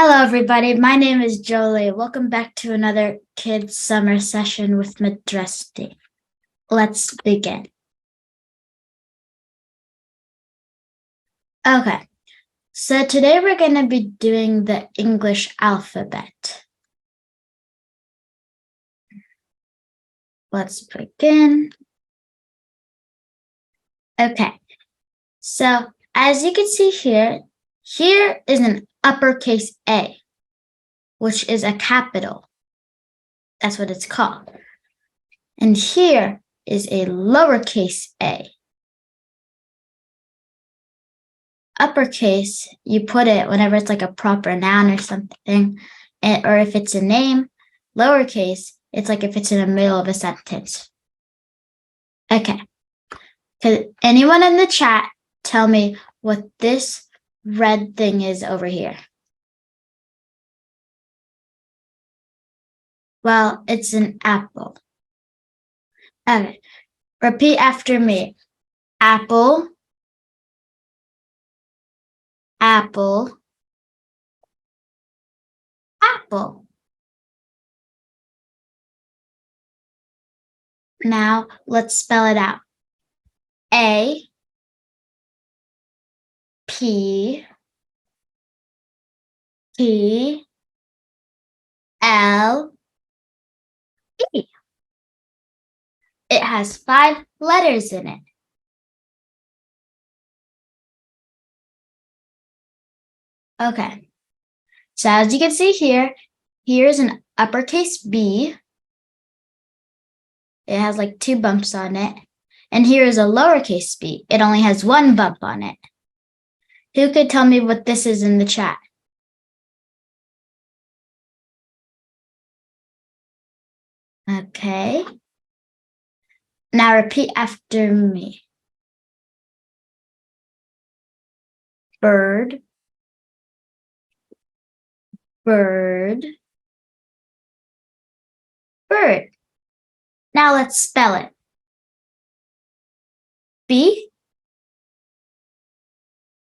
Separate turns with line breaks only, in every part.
Hello, everybody. My name is Jolie. Welcome back to another kids' summer session with Mudresti. Let's begin. Okay, so today we're going to be doing the English alphabet. Let's begin. Okay, so as you can see here is an uppercase A, which is a capital. That's what it's called. And here is a lowercase a. Uppercase, you put it whenever it's like a proper noun or something, or if it's a name. Lowercase, it's like if it's in the middle of a sentence. Okay. Could anyone in the chat tell me what this red thing is over here? Well, it's an apple. Okay. Repeat after me. Apple, apple, apple. Now let's spell it out. A, P, T, L, E. It has 5 letters in it. Okay. So as you can see here, here's an uppercase B. It has like 2 bumps on it. And here is a lowercase b. It only has 1 bump on it. Who could tell me what this is in the chat? Okay. Now repeat after me. Bird, bird, bird. Now let's spell it. B,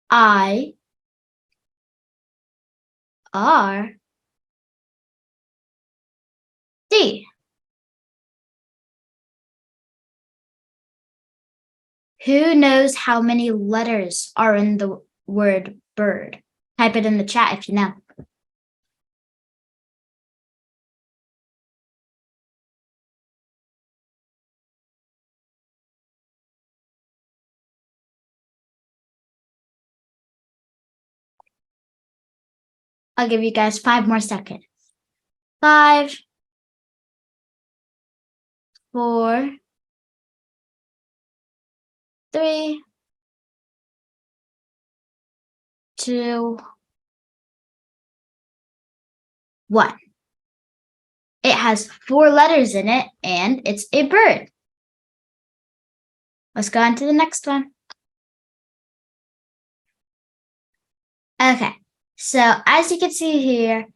I, R, D. Who knows how many letters are in the word bird? Type it in the chat if you know. I'll give you guys 5 more seconds. 5, 4, 3, 2, 1. It has 4 letters in it, and it's a bird. Let's go on to the next one. Okay, so as you can see here,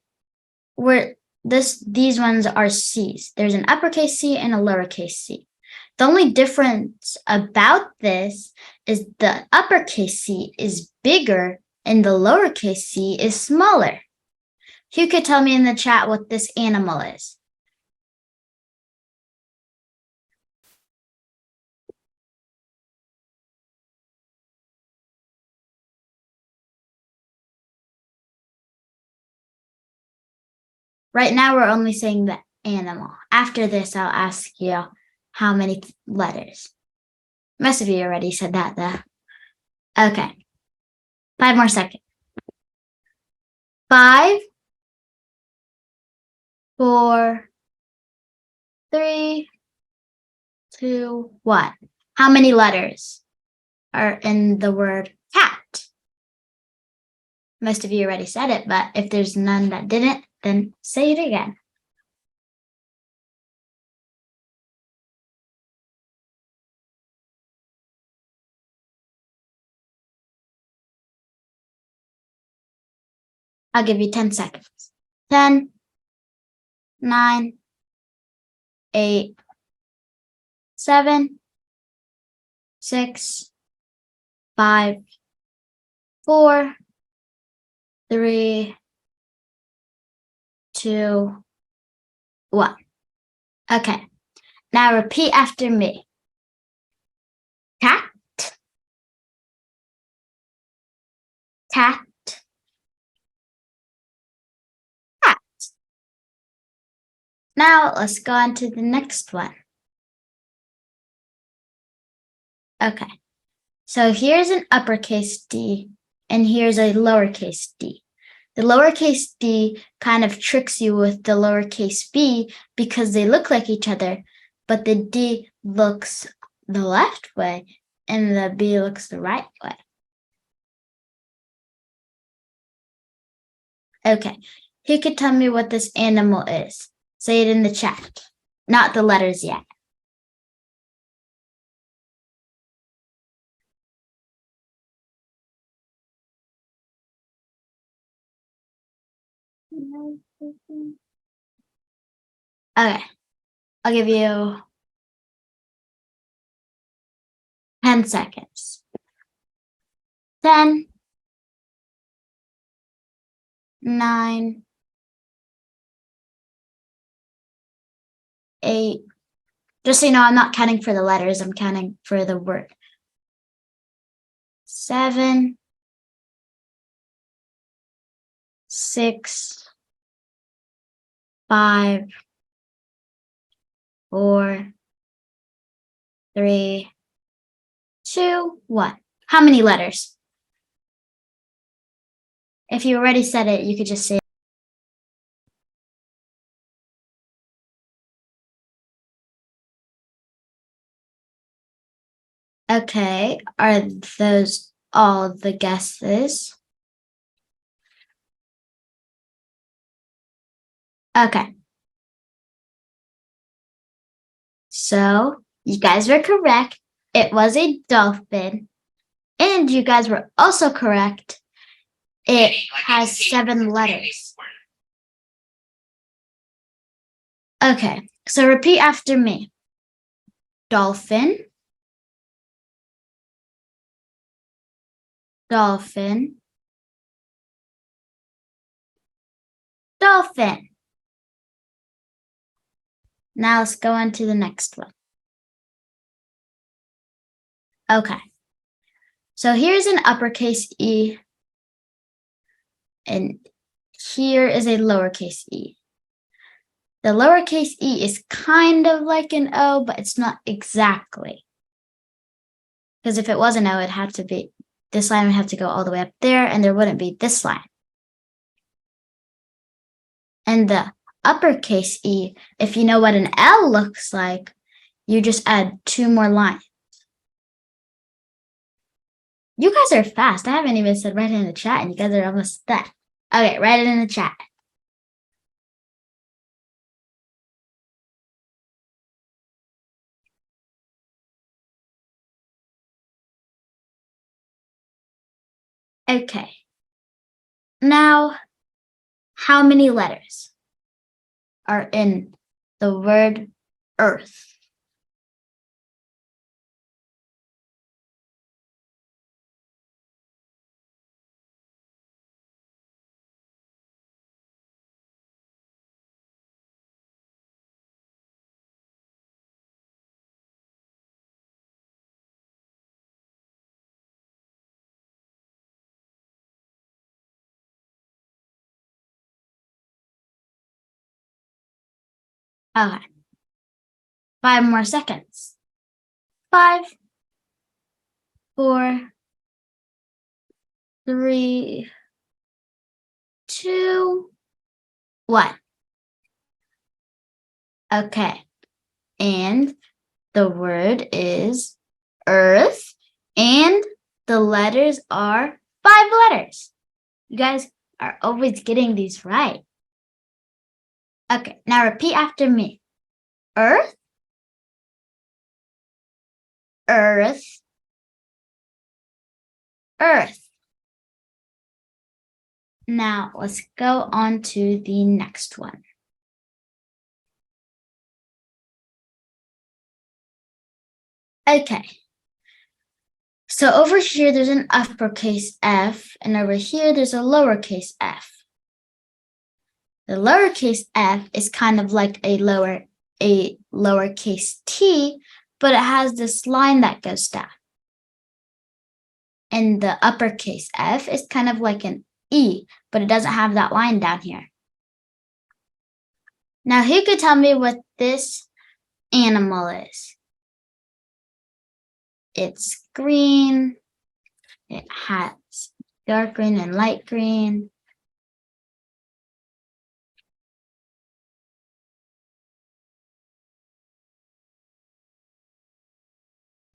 these ones are C's. There's an uppercase C and a lowercase c. The only difference about this is the uppercase C is bigger and the lowercase c is smaller. Who could tell me in the chat what this animal is? Right now, we're only saying the animal. After this, I'll ask you how many letters. Most of you already said that, though. Okay. 5 more seconds. 5, 4, 3, 2, 1. How many letters are in the word cat? Most of you already said it, but if there's none that didn't, then say it again. I'll give you 10 seconds. 10, 9, 8, 7, 6, 5, 4, 3, 2, 1. Okay. Now repeat after me. Cat, cat, cat. Now let's go on to the next one. Okay. So here's an uppercase D and here's a lowercase d. The lowercase d kind of tricks you with the lowercase b because they look like each other, but the d looks the left way and the b looks the right way. Okay, who could tell me what this animal is? Say it in the chat. Not the letters yet. Okay, I'll give you 10 seconds. 10, 9, 8. Just so you know, I'm not counting for the letters, I'm counting for the word. 7, 6, 5, 4, 3, 2, 1. How many letters? If you already said it, you could just say it. Okay, are those all the guesses? Okay. So, you guys were correct. It was a dolphin. And you guys were also correct. It has 7 letters. Okay, so repeat after me. Dolphin, dolphin, dolphin. Now let's go on to the next one. Okay, so here's an uppercase E, and here is a lowercase e. The lowercase e is kind of like an O, but it's not exactly. Because if it was an O, it had to be, this line would have to go all the way up there, and there wouldn't be this line. And the uppercase E, if you know what an L looks like, you just add 2 more lines. You guys are fast. I haven't even said write it in the chat, and you guys are almost there. Okay, write it in the chat. Okay. Now, how many letters are in the word earth? Okay. 5 more seconds. 5, 4, 3, 2, 1. Okay. And the word is earth, and the letters are 5 letters. You guys are always getting these right. Okay, now repeat after me. Earth, earth, earth. Now let's go on to the next one. Okay. So over here, there's an uppercase F, and over here, there's a lowercase f. The lowercase f is kind of like a lowercase t, but it has this line that goes down. And the uppercase f is kind of like an e, but it doesn't have that line down here. Now, who could tell me what this animal is? It's green. It has dark green and light green.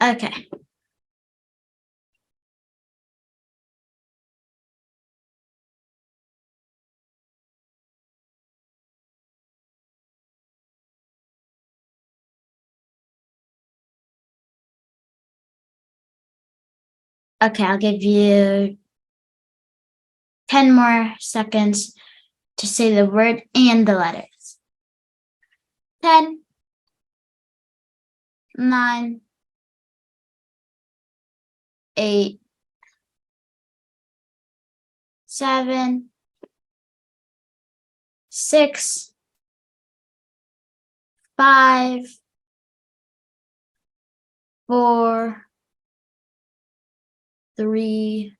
Okay. Okay, I'll give you 10 more seconds to say the word and the letters. 10, 9, 8, 7, 6, 5, 4, 3,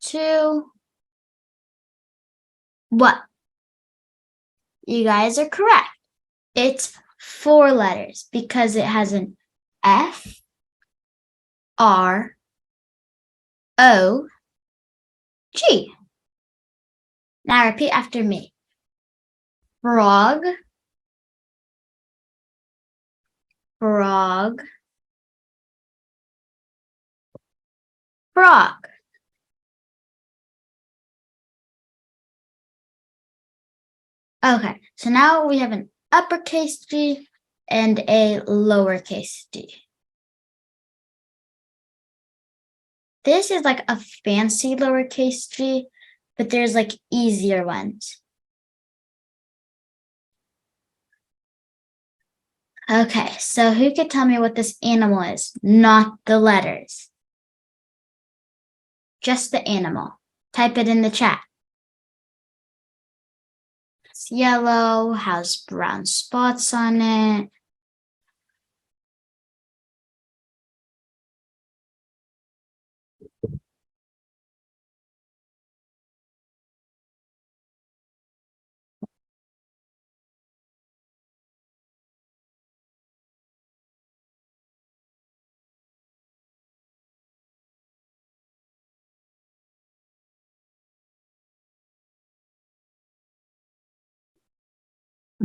2, 1. You guys are correct. It's 4 letters because it has an F, R, O, G. Now repeat after me. Frog, frog, frog. Okay, so now we have an uppercase G and a lowercase g. This is like a fancy lowercase g, but there's like easier ones. Okay, so who could tell me what this animal is? Not the letters. Just the animal. Type it in the chat. It's yellow, has brown spots on it.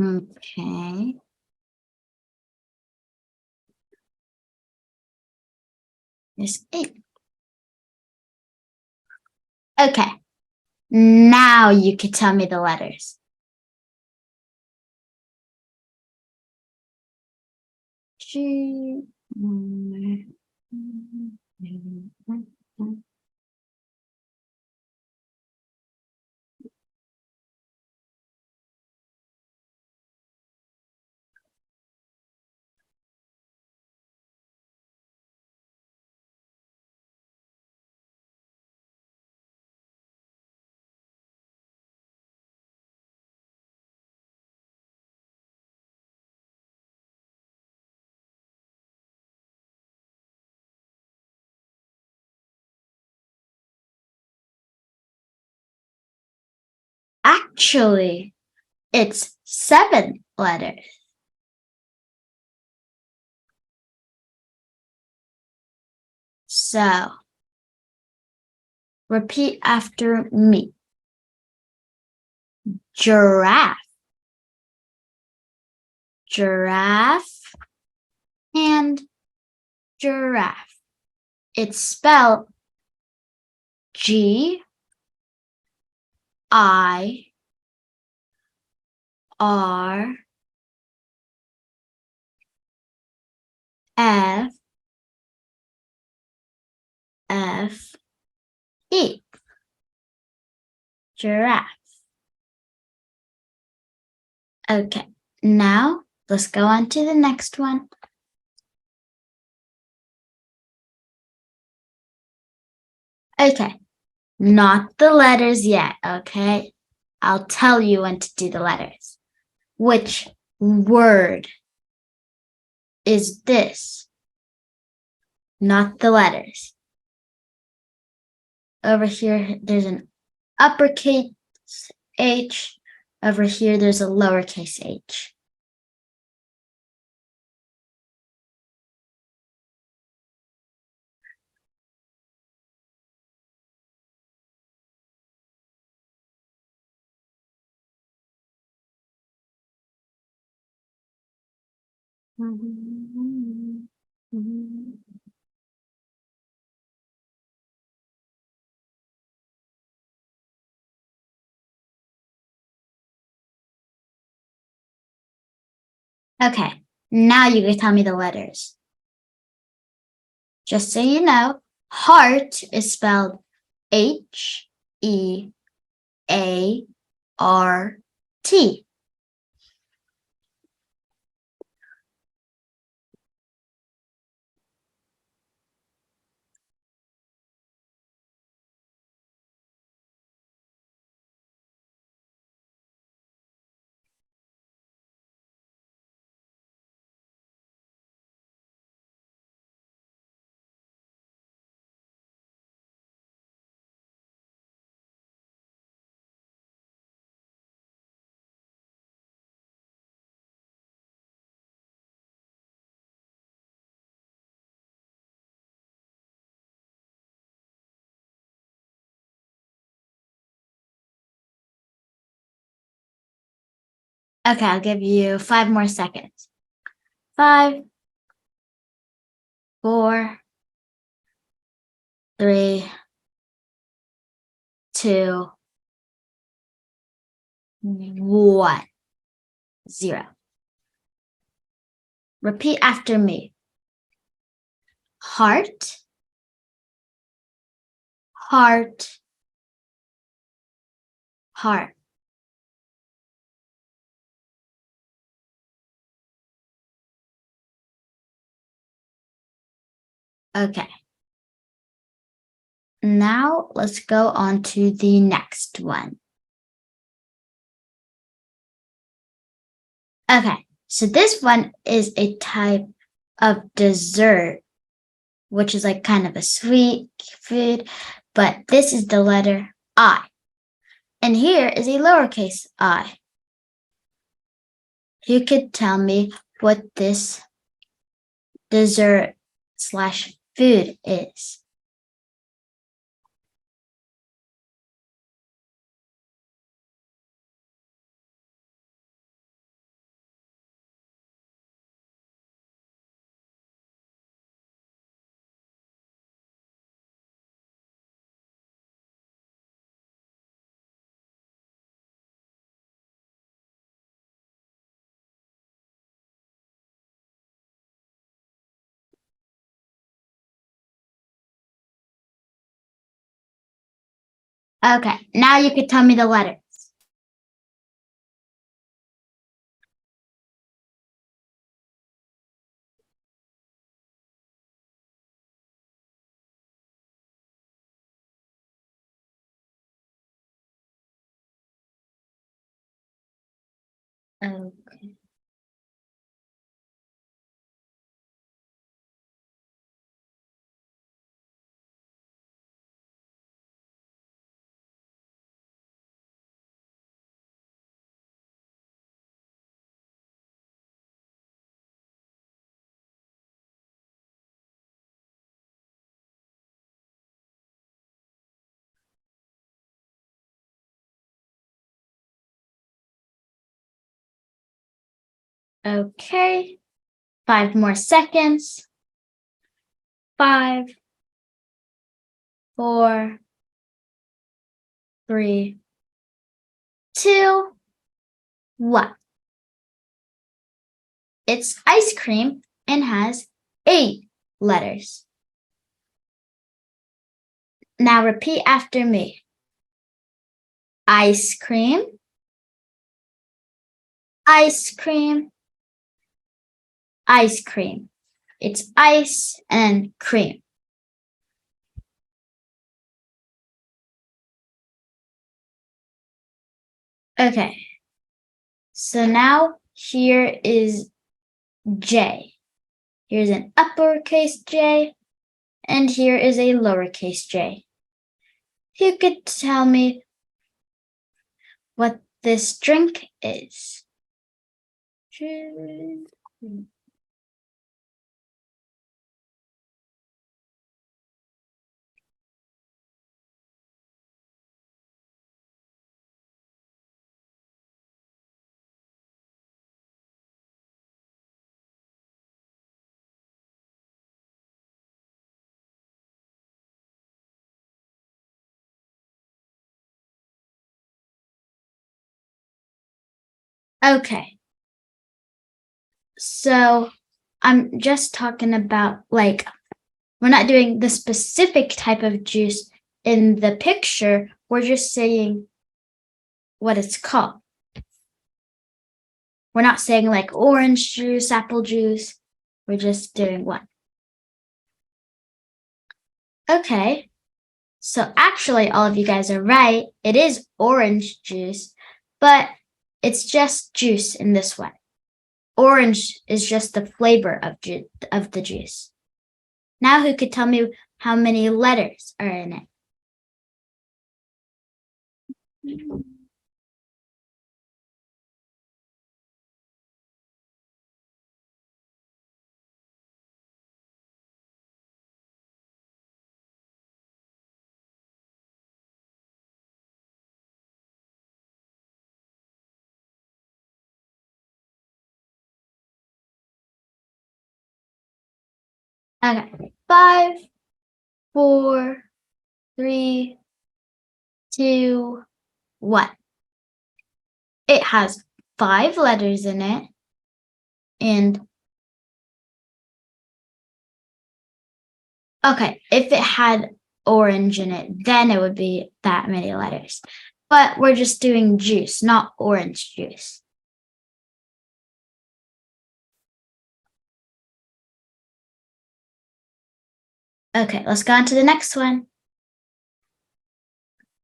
Okay. There's 8. Okay. Now you could tell me the letters. G. Actually, it's 7 letters. So, repeat after me. Giraffe, giraffe, and giraffe. It's spelled G-I-R-A-F-F-E. Giraffe. Okay, now let's go on to the next one. Okay, not the letters yet, okay? I'll tell you when to do the letters. Which word is this? Not the letters. Over here, there's an uppercase H. Over here, there's a lowercase h. Okay, now you can tell me the letters. Just so you know, heart is spelled H-E-A-R-T. Okay, I'll give you 5 more seconds. 5, 4, 3, 2, 1, 0. Repeat after me. Heart, heart, heart. Okay. Now let's go on to the next one. Okay, so this one is a type of dessert, which is like kind of a sweet food, but this is the letter I. And here is a lowercase I. You could tell me what this dessert slash food is. Okay, now you could tell me the letters. Okay. Okay, 5 more seconds. 5, 4, 3, 2, 1. It's ice cream and has 8 letters. Now repeat after me. Ice cream, ice cream, ice cream. It's ice and cream. Okay. So now here is J. Here's an uppercase J, and here is a lowercase j. Who could tell me what this drink is? Okay. So I'm just talking about, like, we're not doing the specific type of juice in the picture. We're just saying what it's called. We're not saying like orange juice, apple juice. We're just doing one. Okay. So actually, all of you guys are right. It is orange juice, but it's just juice in this one. Orange is just the flavor of the juice. Now who could tell me how many letters are in it? Okay. 5, 4, 3, 2, 1. It has 5 letters in it, and okay, if it had orange in it, then it would be that many letters. But we're just doing juice, not orange juice. Okay, let's go on to the next one.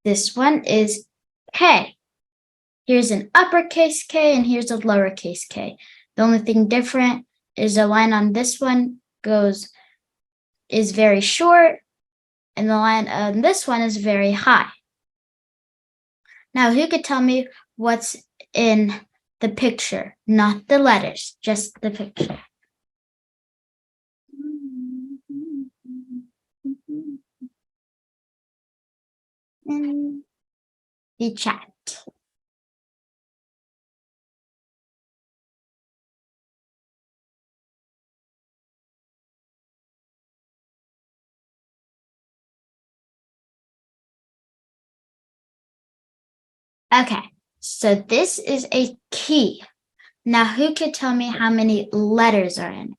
This one is K. Here's an uppercase K and here's a lowercase k. The only thing different is the line on this one is very short, and the line on this one is very high. Now, who could tell me what's in the picture? Not the letters, just the picture. In the chat. Okay, so this is a key. Now, who could tell me how many letters are in it?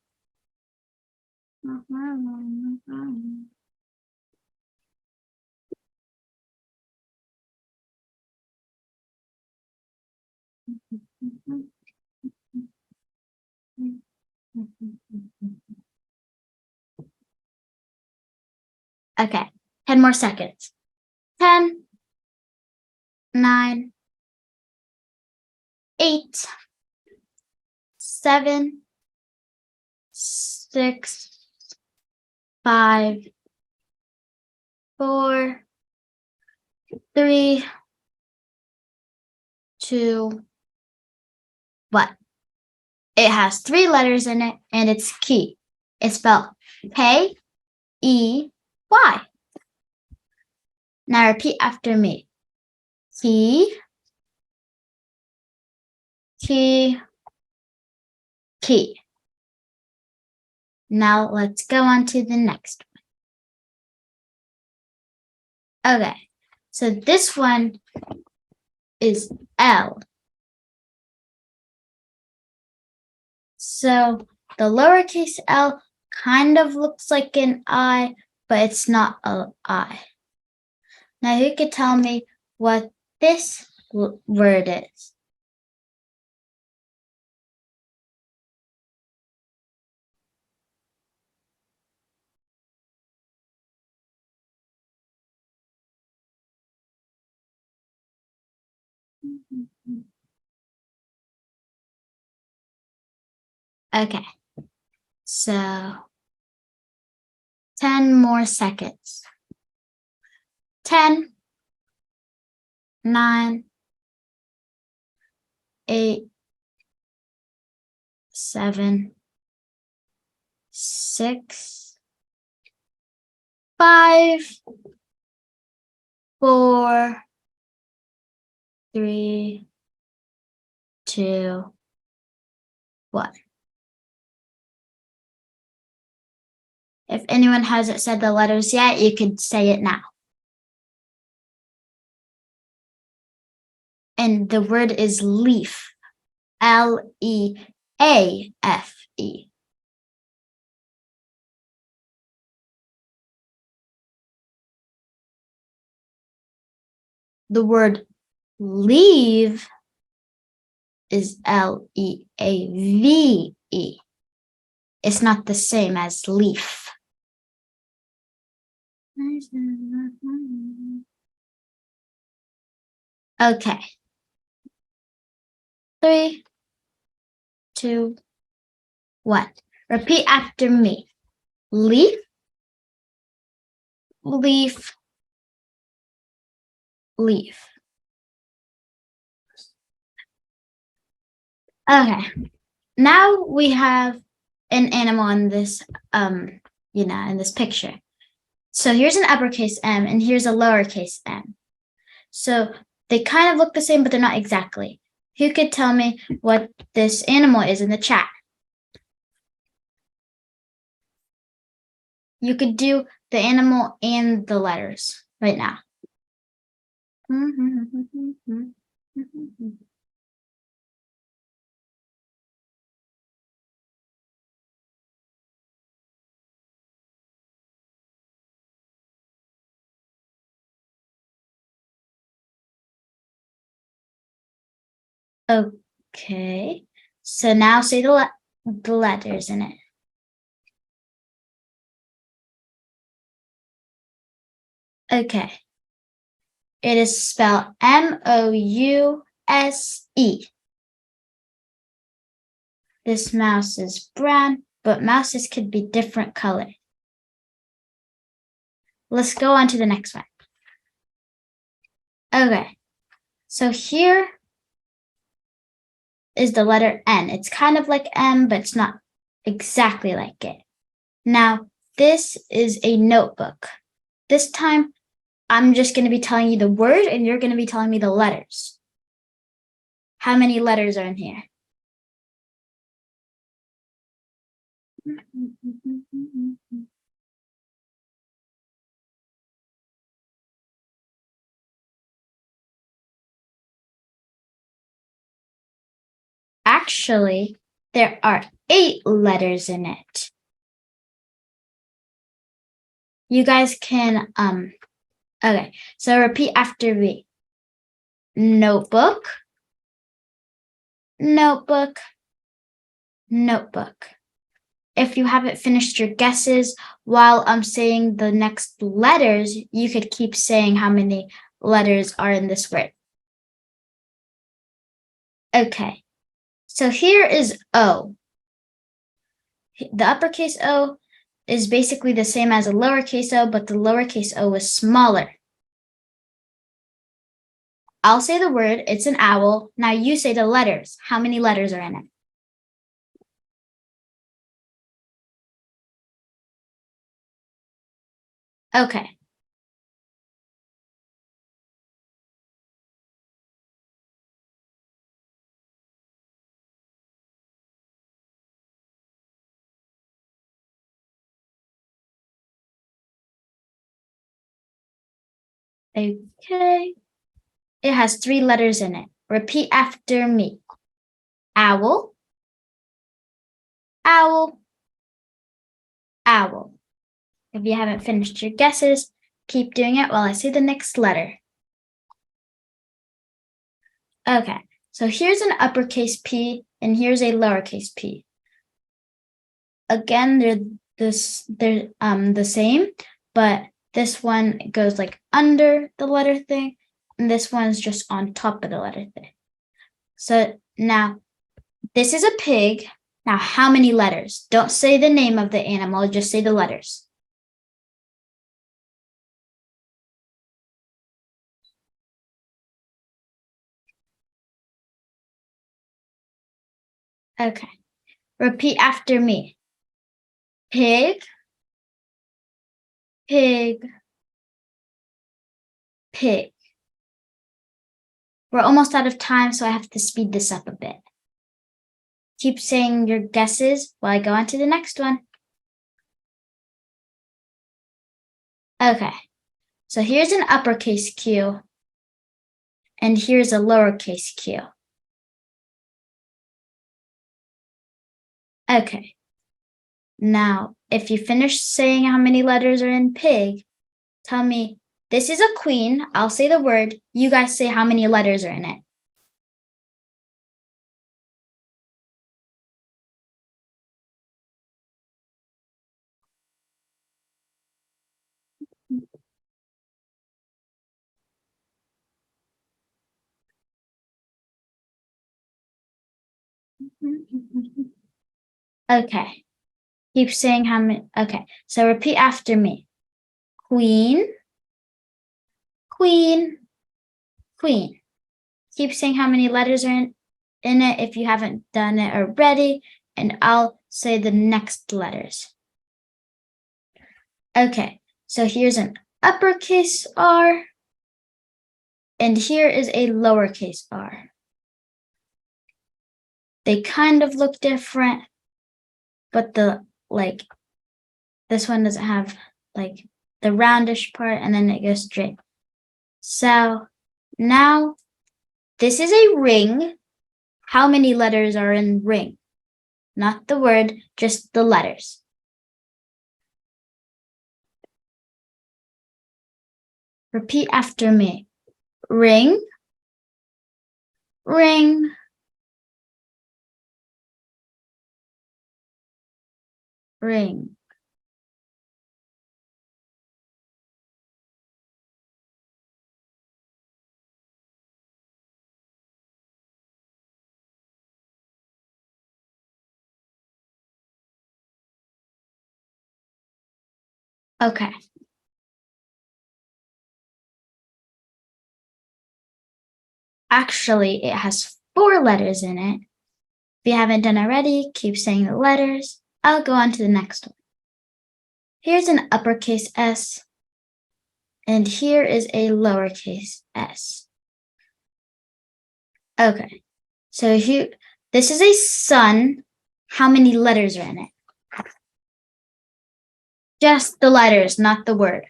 Okay, 10 more seconds. 10, 9, 8, 7, 6, 5, 4, 3, 2, 1. It has 3 letters in it, and it's key. It's spelled K-E-Y. Now repeat after me. Key, key, key. Now let's go on to the next one. Okay, so this one is L. So the lowercase l kind of looks like an I, but it's not an I. Now who could tell me what this word is? Okay, so 10 more seconds. 10, 9, 8, 7, 6, 5, 4, 3, 2, 1. If anyone hasn't said the letters yet, you could say it now. And the word is leaf. Leafe. The word leave is Leave. It's not the same as leaf. Okay. 3, 2, 1. Repeat after me. Leaf, leaf, leaf. Okay. Now we have an animal in this, in this picture. So here's an uppercase M and here's a lowercase m. So they kind of look the same, but they're not exactly. Who could tell me what this animal is in the chat? You could do the animal and the letters right now. Okay, so now say the letters in it. Okay, it is spelled Mouse. This mouse is brown, but mouses could be different color. Let's go on to the next one. Okay, so here is the letter N. It's kind of like M, but it's not exactly like it. Now, this is a notebook. This time, I'm just going to be telling you the word and you're going to be telling me the letters. How many letters are in here? Actually, there are 8 letters in it. You guys can, okay, so repeat after me. Notebook, notebook, notebook. If you haven't finished your guesses while I'm saying the next letters, you could keep saying how many letters are in this word. Okay, so here is O. The uppercase O is basically the same as a lowercase o, but the lowercase o is smaller. I'll say the word, it's an owl. Now you say the letters. How many letters are in it? Okay. Okay. It has 3 letters in it. Repeat after me. Owl, owl, owl. If you haven't finished your guesses, keep doing it while I say the next letter. Okay, so here's an uppercase P and here's a lowercase p. Again, they're the same, but this one goes like under the letter thing, and this one's just on top of the letter thing. So now this is a pig. Now, how many letters? Don't say the name of the animal, just say the letters. Okay. Repeat after me. Pig, pig, pig. We're almost out of time, so I have to speed this up a bit. Keep saying your guesses while I go on to the next one. Okay, so here's an uppercase Q, and here's a lowercase q. Okay, now if you finish saying how many letters are in pig, tell me, this is a queen, I'll say the word, you guys say how many letters are in it. Okay, keep saying how many. Okay, so repeat after me. Queen, queen, queen. Keep saying how many letters are in it if you haven't done it already, and I'll say the next letters. Okay, so here's an uppercase R, and here is a lowercase r. They kind of look different, but this one doesn't have like the roundish part, and then it goes straight. So now this is a ring. How many letters are in ring? Not the word, just the letters. Repeat after me. Ring, ring, ring. Okay. Actually, it has 4 letters in it. If you haven't done already, keep saying the letters. I'll go on to the next one. Here's an uppercase S, and here is a lowercase s. Okay, so here, this is a sun. How many letters are in it? Just the letters, not the word.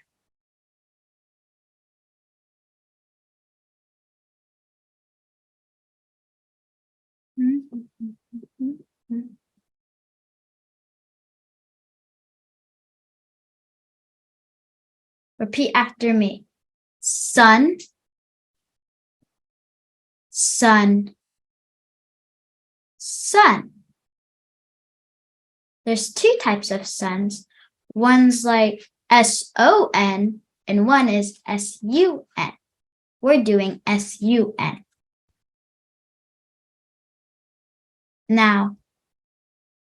Repeat after me. Sun, sun, sun. There's 2 types of suns. One's like S-O-N, and one is S-U-N. We're doing S-U-N. Now,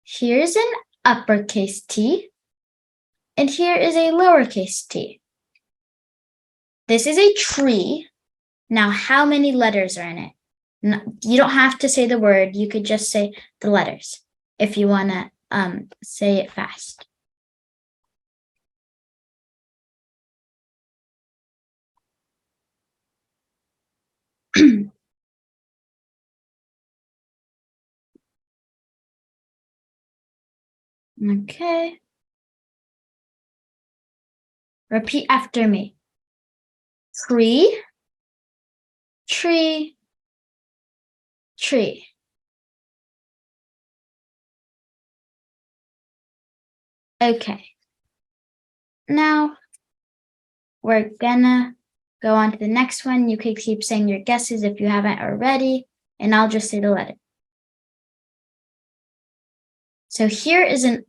here's an uppercase T, and here is a lowercase t. This is a tree. Now, how many letters are in it? You don't have to say the word. You could just say the letters if you want to say it fast. Okay. Repeat after me. Tree, tree, tree. Okay. Now, we're gonna go on to the next one. You could keep saying your guesses if you haven't already, and I'll just say the letter. So here is an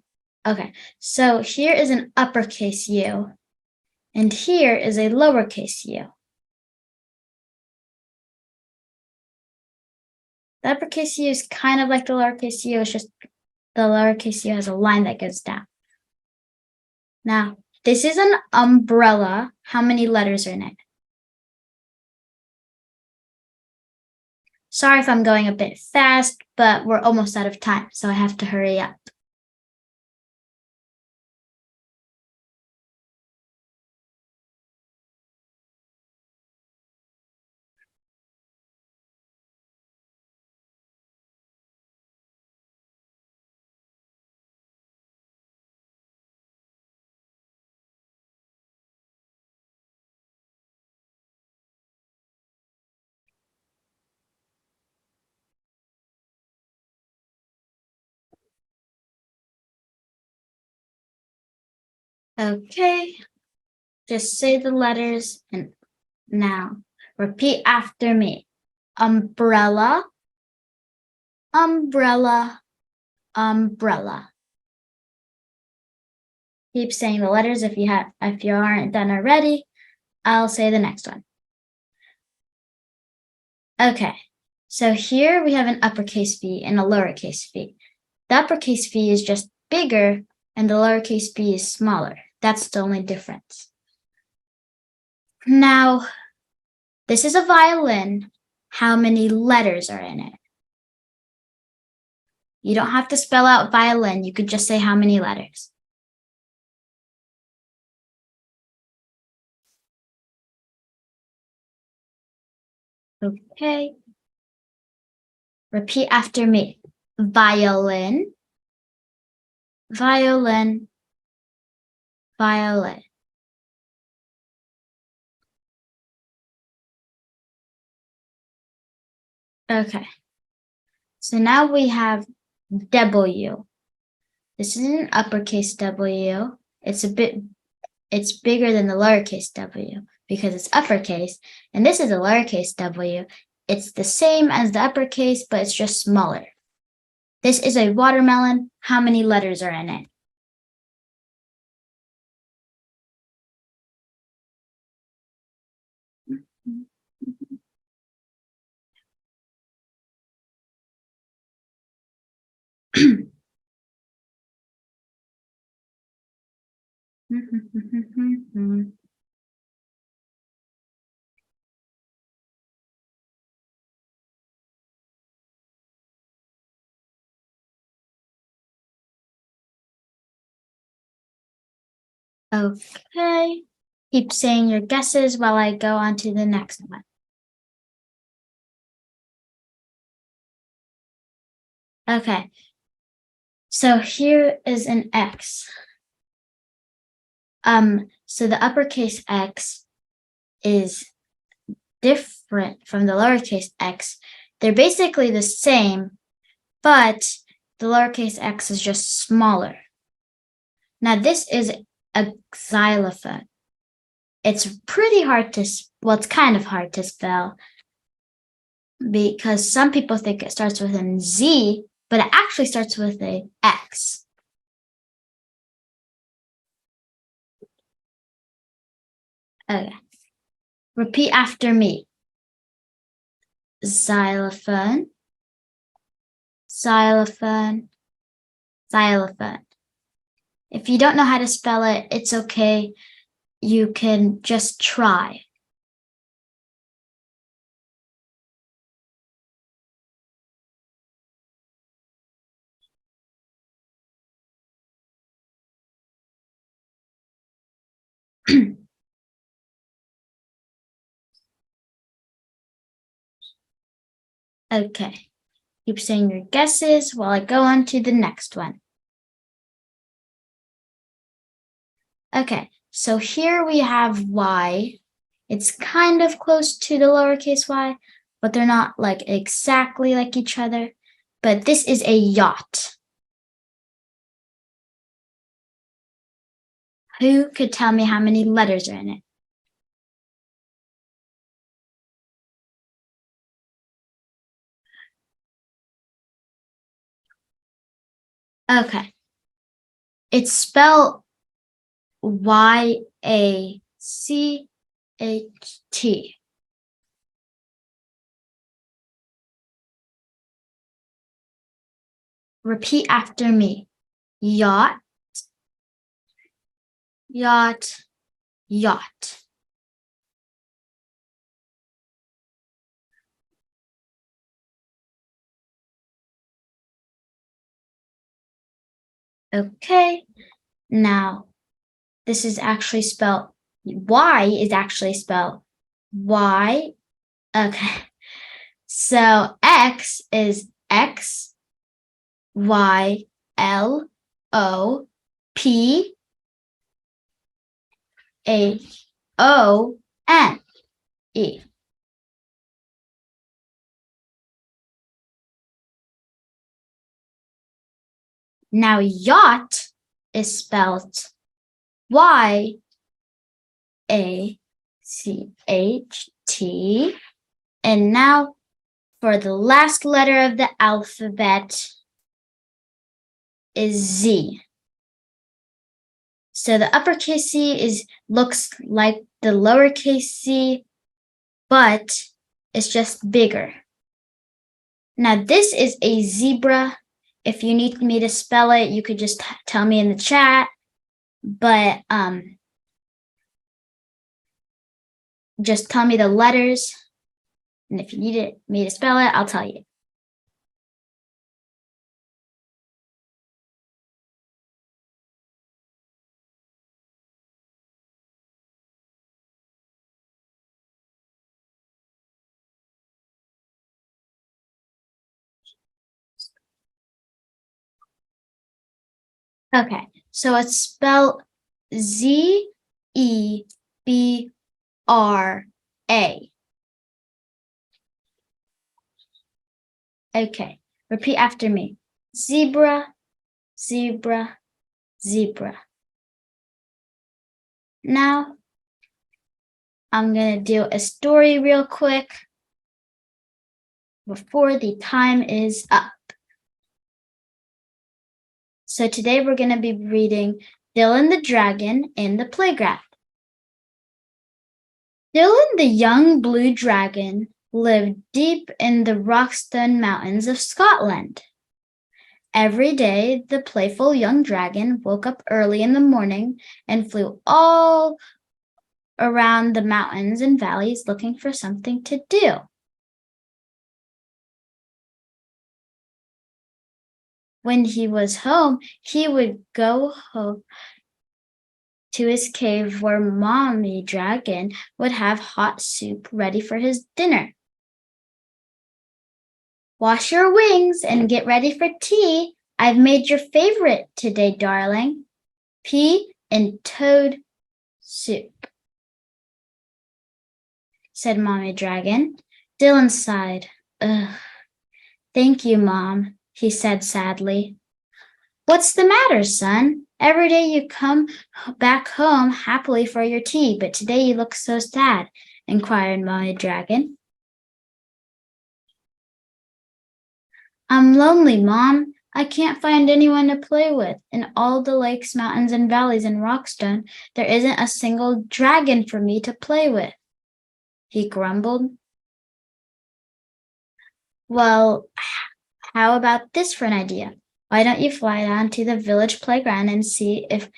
uppercase U, and here is a lowercase u. The uppercase U is kind of like the lowercase u, it's just the lowercase u has a line that goes down. Now, this is an umbrella. How many letters are in it? Sorry if I'm going a bit fast, but we're almost out of time, so I have to hurry up. Okay, just say the letters and now repeat after me. Umbrella, umbrella, umbrella. Keep saying the letters if you aren't done already. I'll say the next one. Okay, so here we have an uppercase V and a lowercase v. The uppercase V is just bigger and the lowercase v is smaller. That's the only difference. Now, this is a violin. How many letters are in it? You don't have to spell out violin. You could just say how many letters. Okay. Repeat after me. Violin, violin, violin. Okay. So now we have W. This is an uppercase W. It's bigger than the lowercase w because it's uppercase, and this is a lowercase w. It's the same as the uppercase, but it's just smaller. This is a watermelon. How many letters are in it? Okay. Keep saying your guesses while I go on to the next one. Okay. So here is an X. So the uppercase X is different from the lowercase x. They're basically the same, but the lowercase x is just smaller. Now this is a xylophone. It's pretty hard to, well, it's kind of hard to spell because some people think it starts with a Z, but it actually starts with a X. Okay. Repeat after me. Xylophone, xylophone, xylophone. If you don't know how to spell it, it's okay. You can just try. Okay. Keep saying your guesses while I go on to the next one. Okay, so here we have Y. It's kind of close to the lowercase y, but they're not like exactly like each other. But this is a yacht. Who could tell me how many letters are in it? Okay. It's spelled Y-A-C-H-T. Repeat after me. Yacht, yacht, yacht. Okay, now this is actually spelled, Y is actually spelled Y. Okay, so X is X, Y, L, O, P, H, O, N, E. Now yacht is spelled Y, A, C, H, T. And now for the last letter of the alphabet is Z. So the uppercase C looks like the lowercase c, but it's just bigger. Now this is a zebra. If you need me to spell it, you could just tell me in the chat. But just tell me the letters. And if you need me to spell it, I'll tell you. Okay, so it's spelled Z-E-B-R-A. Okay, repeat after me. Zebra, zebra, zebra. Now, I'm going to do a story real quick before the time is up. So today we're going to be reading Dylan the Dragon in the Playground. Dylan the young blue dragon lived deep in the Rockstone Mountains of Scotland. Every day, the playful young dragon woke up early in the morning and flew all around the mountains and valleys looking for something to do. When he was home, he would go home to his cave where Mommy Dragon would have hot soup ready for his dinner. Wash your wings and get ready for tea. I've made your favorite today, darling. Pea and toad soup, said Mommy Dragon. Dylan sighed. Ugh. Thank you, Mom, he said sadly. What's the matter, son? Every day you come back home happily for your tea, but today you look so sad, inquired Mommy Dragon. I'm lonely, Mom. I can't find anyone to play with. In all the lakes, mountains, and valleys in Rockstone, there isn't a single dragon for me to play with, he grumbled. Well, how about this for an idea? Why don't you fly down to the village playground and see if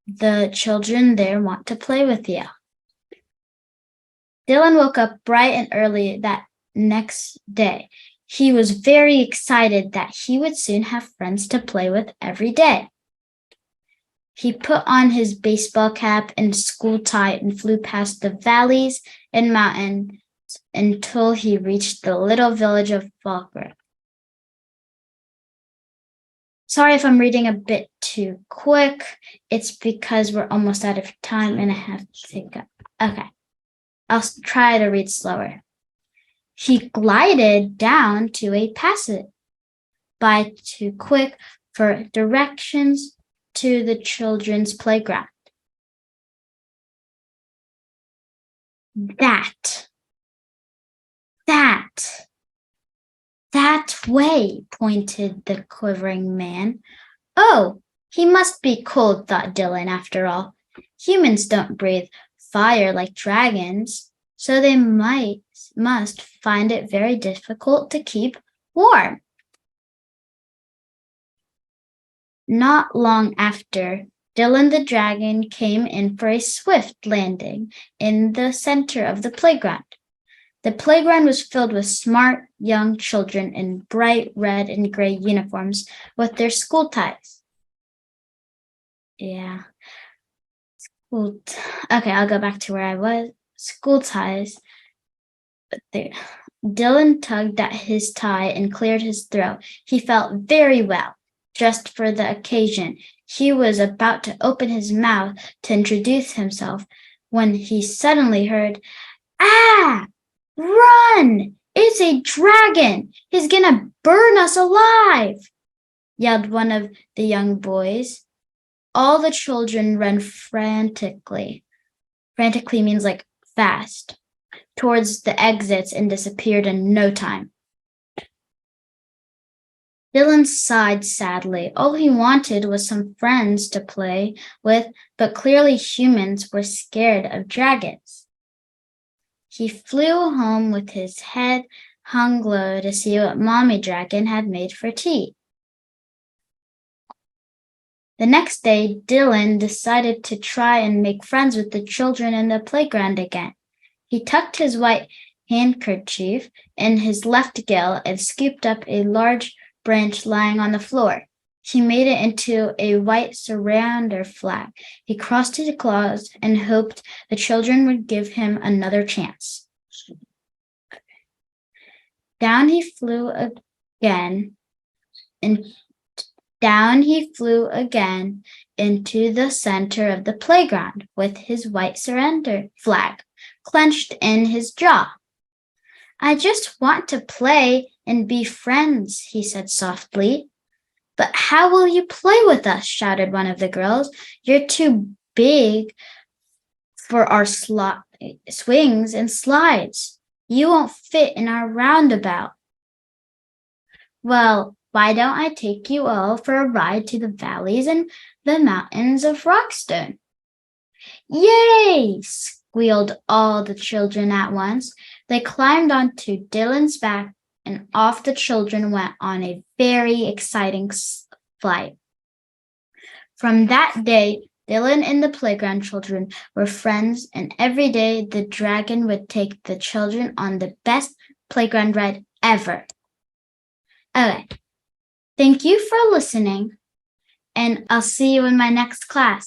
the children there want to play with you? Dylan woke up bright and early that next day. He was very excited that he would soon have friends to play with every day. He put on his baseball cap and school tie and flew past the valleys and mountains until he reached the little village of Falkirk. Sorry if I'm reading a bit too quick. It's because we're almost out of time and I have to go. Okay, I'll try to read slower. He glided down to a passage by too quick for directions to the children's playground. That way, pointed the quivering man. Oh, he must be cold, thought Dylan, after all. Humans don't breathe fire like dragons, so they must find it very difficult to keep warm. Not long after, Dylan the dragon came in for a swift landing in the center of the playground. The playground was filled with smart young children in bright red and gray uniforms with their school ties. Okay, I'll go back to where I was. School ties. Dylan tugged at his tie and cleared his throat. He felt very well, dressed for the occasion. He was about to open his mouth to introduce himself when he suddenly heard, "Ah! Run! It's a dragon! He's gonna burn us alive!" yelled one of the young boys. All the children ran frantically. Frantically means like fast, towards the exits and disappeared in no time. Dylan sighed sadly. All he wanted was some friends to play with, but clearly humans were scared of dragons. He flew home with his head hung low to see what Mommy Dragon had made for tea. The next day, Dylan decided to try and make friends with the children in the playground again. He tucked his white handkerchief in his left gill and scooped up a large branch lying on the floor. He made it into a white surrender flag. He crossed his claws and hoped the children would give him another chance. Down he flew again into the center of the playground with his white surrender flag clenched in his jaw. "I just want to play and be friends," he said softly. "But how will you play with us?" shouted one of the girls. "You're too big for our swings and slides. You won't fit in our roundabout." "Well, why don't I take you all for a ride to the valleys and the mountains of Rockstone?" "Yay!" squealed all the children at once. They climbed onto Dylan's back, and off the children went on a very exciting flight. From that day, Dylan and the playground children were friends, and every day the dragon would take the children on the best playground ride ever. Okay, thank you for listening, and I'll see you in my next class.